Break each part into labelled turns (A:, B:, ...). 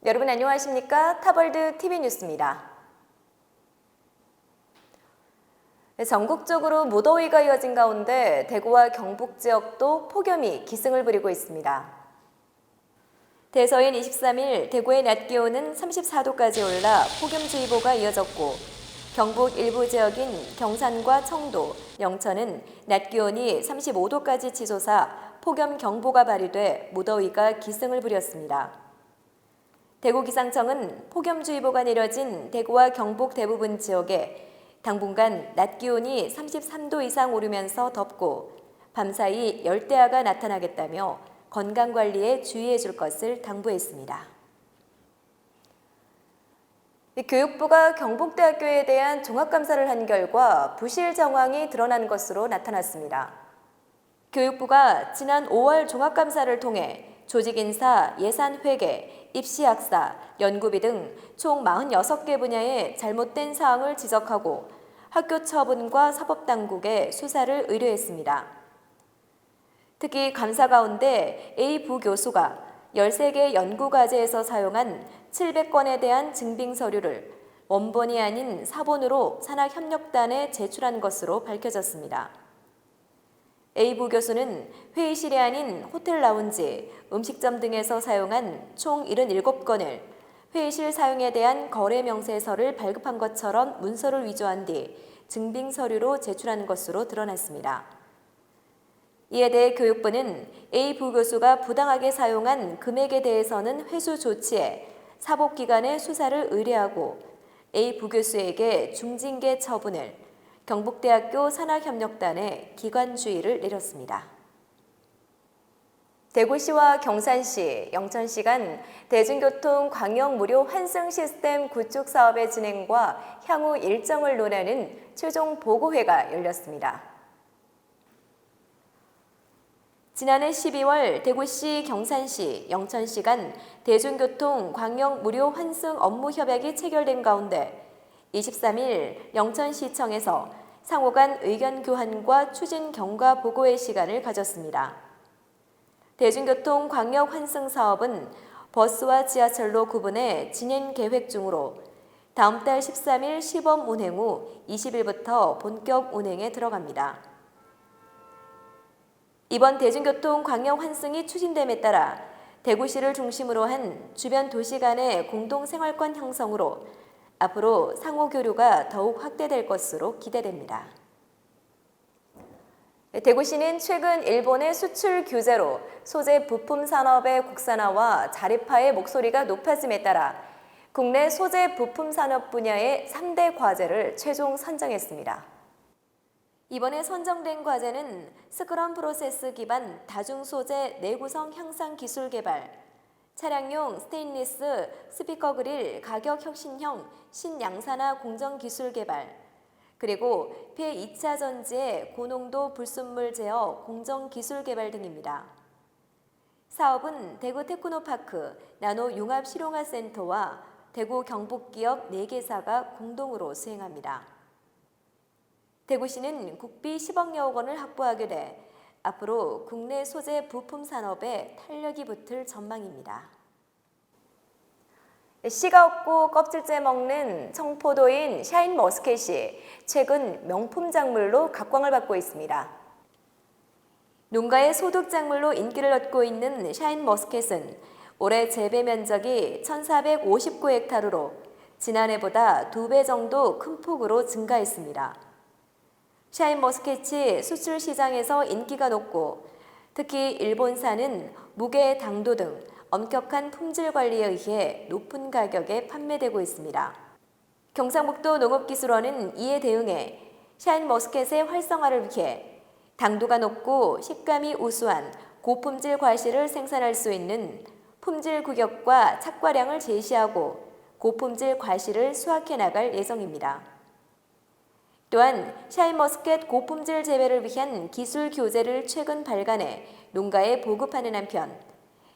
A: 여러분 안녕하십니까? 타벌드 TV 뉴스입니다. 전국적으로 무더위가 이어진 가운데 대구와 경북 지역도 폭염이 기승을 부리고 있습니다. 대서인 23일 대구의 낮 기온은 34도까지 올라 폭염주의보가 이어졌고 경북 일부 지역인 경산과 청도, 영천은 낮 기온이 35도까지 치솟아 폭염경보가 발휘돼 무더위가 기승을 부렸습니다. 대구기상청은 폭염주의보가 내려진 대구와 경북 대부분 지역에 당분간 낮 기온이 33도 이상 오르면서 덥고 밤사이 열대야가 나타나겠다며 건강관리에 주의해 줄 것을 당부했습니다. 교육부가 경북대학교에 대한 종합감사를 한 결과 부실 정황이 드러난 것으로 나타났습니다. 교육부가 지난 5월 종합감사를 통해 조직인사, 예산회계, 입시학사, 연구비 등 총 46개 분야의 잘못된 사항을 지적하고 학교 처분과 사법당국에 수사를 의뢰했습니다. 특히 감사 가운데 A 부교수가 13개 연구과제에서 사용한 700건에 대한 증빙 서류를 원본이 아닌 사본으로 산학협력단에 제출한 것으로 밝혀졌습니다. A 부교수는 회의실이 아닌 호텔 라운지, 음식점 등에서 사용한 총 77건을 회의실 사용에 대한 거래 명세서를 발급한 것처럼 문서를 위조한 뒤 증빙 서류로 제출한 것으로 드러났습니다. 이에 대해 교육부는 A 부교수가 부당하게 사용한 금액에 대해서는 회수 조치에 사법기관에 수사를 의뢰하고 A 부교수에게 중징계 처분을 경북대학교 산학협력단에 기관주의를 내렸습니다. 대구시와 경산시, 영천시 간 대중교통 광역 무료 환승 시스템 구축 사업의 진행과 향후 일정을 논하는 최종 보고회가 열렸습니다. 지난해 12월 대구시, 경산시, 영천시 간 대중교통 광역 무료 환승 업무 협약이 체결된 가운데 23일 영천시청에서 상호 간 의견 교환과 추진 경과 보고회 시간을 가졌습니다. 대중교통 광역 환승 사업은 버스와 지하철로 구분해 진행 계획 중으로 다음 달 13일 시범 운행 후 20일부터 본격 운행에 들어갑니다. 이번 대중교통 광역 환승이 추진됨에 따라 대구시를 중심으로 한 주변 도시 간의 공동생활권 형성으로 앞으로 상호 교류가 더욱 확대될 것으로 기대됩니다. 대구시는 최근 일본의 수출 규제로 소재 부품 산업의 국산화와 자립화의 목소리가 높아짐에 따라 국내 소재 부품 산업 분야의 3대 과제를 최종 선정했습니다. 이번에 선정된 과제는 스크럼 프로세스 기반 다중소재 내구성 향상 기술 개발, 차량용 스테인리스 스피커 그릴 가격 혁신형 신양산화 공정 기술 개발, 그리고 폐2차 전지의 고농도 불순물 제어 공정 기술 개발 등입니다. 사업은 대구 테크노파크 나노 융합 실용화 센터와 대구 경북기업 4개사가 공동으로 수행합니다. 대구시는 국비 10억여 원을 확보하게 돼 앞으로 국내 소재 부품 산업에 탄력이 붙을 전망입니다. 씨가 없고 껍질째 먹는 청포도인 샤인머스켓이 최근 명품 작물로 각광을 받고 있습니다. 농가의 소득 작물로 인기를 얻고 있는 샤인머스켓은 올해 재배 면적이 1,459헥타르로 지난해보다 2배 정도 큰 폭으로 증가했습니다. 샤인머스켓이 수출 시장에서 인기가 높고 특히 일본산은 무게, 당도 등 엄격한 품질 관리에 의해 높은 가격에 판매되고 있습니다. 경상북도 농업기술원은 이에 대응해 샤인머스켓의 활성화를 위해 당도가 높고 식감이 우수한 고품질 과실을 생산할 수 있는 품질 규격과 착과량을 제시하고 고품질 과실을 수확해 나갈 예정입니다. 또한 샤인머스켓 고품질 재배를 위한 기술 교재를 최근 발간해 농가에 보급하는 한편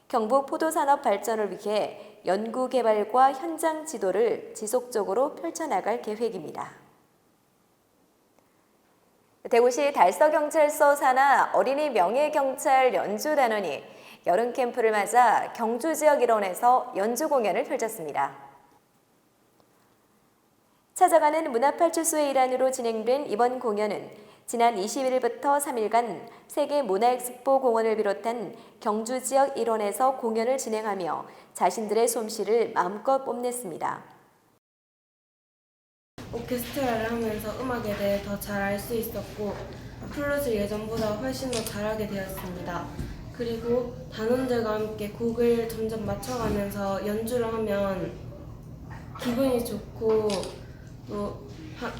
A: 경북 포도산업 발전을 위해 연구 개발과 현장 지도를 지속적으로 펼쳐나갈 계획입니다. 대구시 달서경찰서 산하 어린이 명예경찰 연주단원이 여름 캠프를 맞아 경주 지역 일원에서 연주 공연을 펼쳤습니다. 찾아가는 문화팔출소의 일환으로 진행된 이번 공연은 지난 21일부터 3일간 세계문화엑스포 공원을 비롯한 경주 지역 일원에서 공연을 진행하며 자신들의 솜씨를 마음껏 뽐냈습니다.
B: 오케스트라를 하면서 음악에 대해 더 잘 알 수 있었고 플룻을 예전보다 훨씬 더 잘하게 되었습니다. 그리고 단원들과 함께 곡을 점점 맞춰가면서 연주를 하면 기분이 좋고 또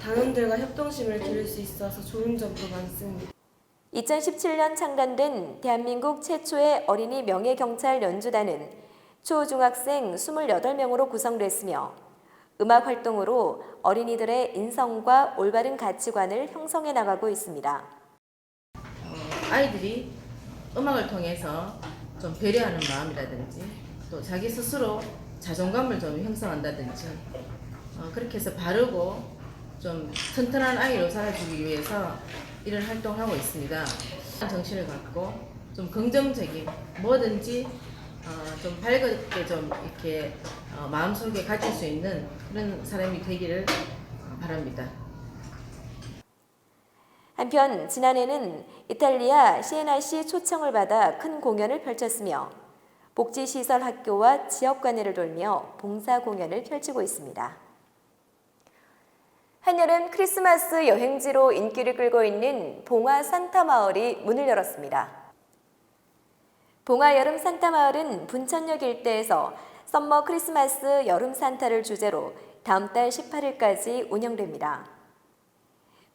B: 단원들과 협동심을 기를 수 있어서 좋은 점도 많습니다.
A: 2017년 창단된 대한민국 최초의 어린이 명예경찰 연주단은 초중학생 28명으로 구성됐으며 음악 활동으로 어린이들의 인성과 올바른 가치관을 형성해 나가고 있습니다.
C: 아이들이 음악을 통해서 좀 배려하는 마음이라든지 또 자기 스스로 자존감을 좀 형성한다든지 그렇게 해서 바르고 좀 튼튼한 아이로 자라주기 위해서 이런 활동하고 있습니다. 정신을 갖고 좀 긍정적인 뭐든지 좀 밝게 좀 이렇게 마음속에 가질 수 있는 그런 사람이 되기를 바랍니다.
A: 한편 지난해는 이탈리아 시에나시 초청을 받아 큰 공연을 펼쳤으며 복지시설 학교와 지역관회를 돌며 봉사 공연을 펼치고 있습니다. 한여름 크리스마스 여행지로 인기를 끌고 있는 봉화 산타마을이 문을 열었습니다. 봉화 여름 산타마을은 분천역 일대에서 썸머 크리스마스 여름 산타를 주제로 다음 달 18일까지 운영됩니다.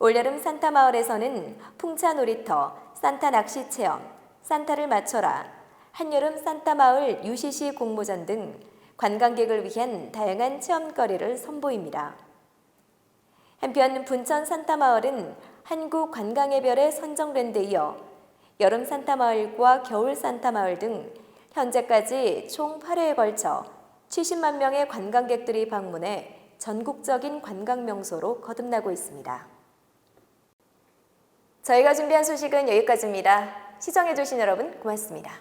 A: 올여름 산타마을에서는 풍차 놀이터, 산타 낚시 체험, 산타를 맞춰라, 한여름 산타마을 UCC 공모전 등 관광객을 위한 다양한 체험거리를 선보입니다. 한편 분천 산타마을은 한국 관광의 별에 선정된 데 이어 여름 산타마을과 겨울 산타마을 등 현재까지 총 8회에 걸쳐 70만 명의 관광객들이 방문해 전국적인 관광 명소로 거듭나고 있습니다. 저희가 준비한 소식은 여기까지입니다. 시청해주신 여러분 고맙습니다.